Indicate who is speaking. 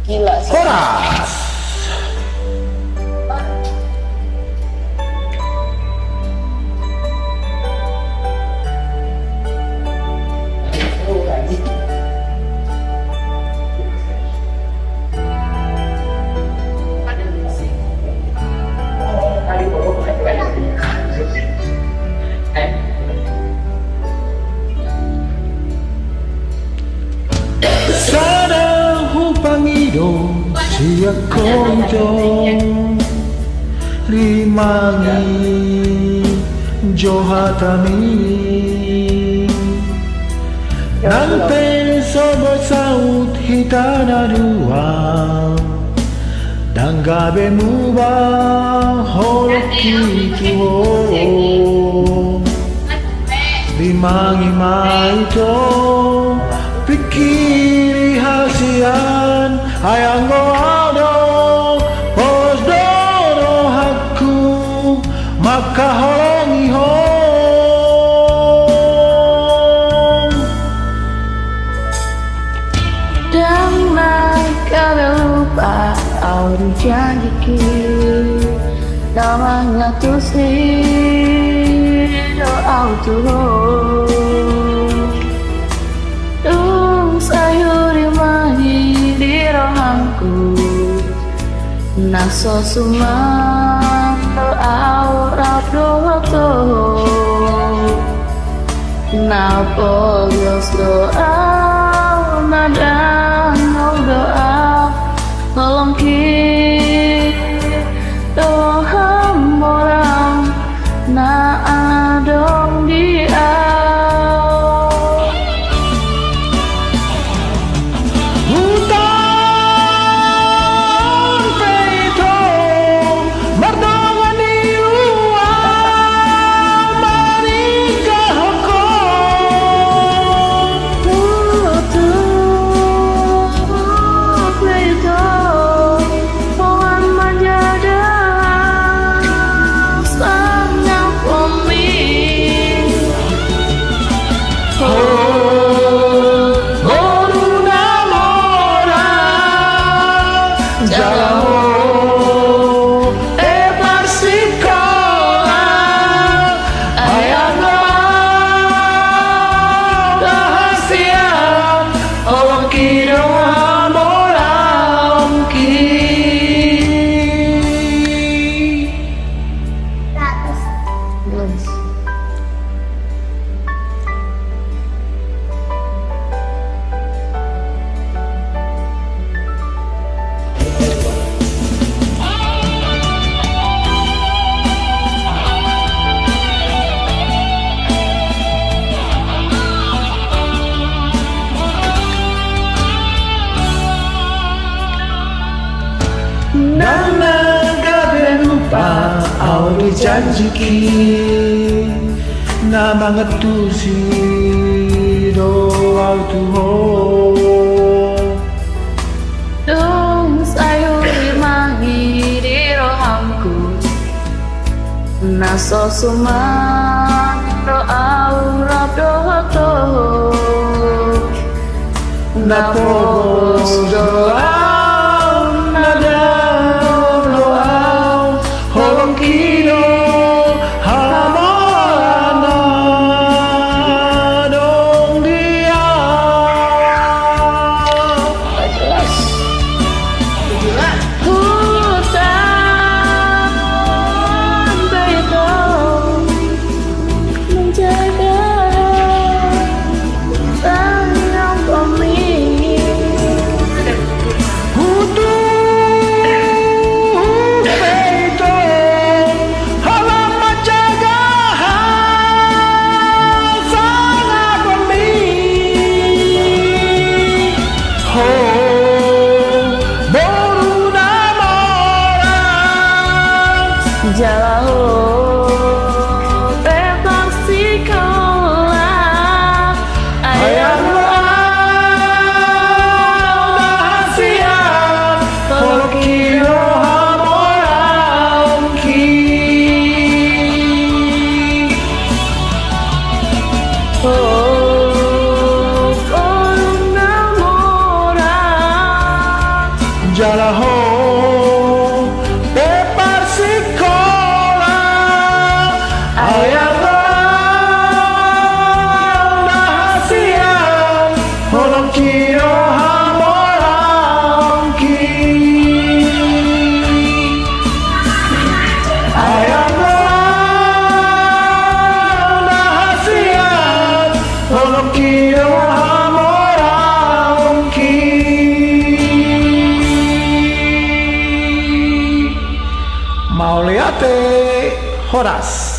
Speaker 1: Gila sih.
Speaker 2: Horas. Sana upang idong siya konjong Rimangi Johatami Nanten sobat saut hitana dua Dan gabe muba horoki tuho Rimangi maito Pikiri hasian Hayang goado Pos doro haku Maka holongi hong
Speaker 1: Dan mereka lupa Auri janji Namanya tuh si doa tuh sayuri mahi di rohanku Naso sumang doa urap doa Napo Dios doa Nadang doa Tolong ki doa morang Na adong dia
Speaker 2: Auri janjiki na mga tusi doa tuho
Speaker 1: Dong sayuri mangi di rohamku Naso sumang doa urap doa
Speaker 2: Napos doa
Speaker 1: Jauh bebas sekolah Ayah
Speaker 2: siang Kalau kilo hamoram ki Jalaho Pepar Sikola Ayang Dahasian Holong Kiro Hamorangki Ayang Dahasian Holong Kiro Mauleate Horas.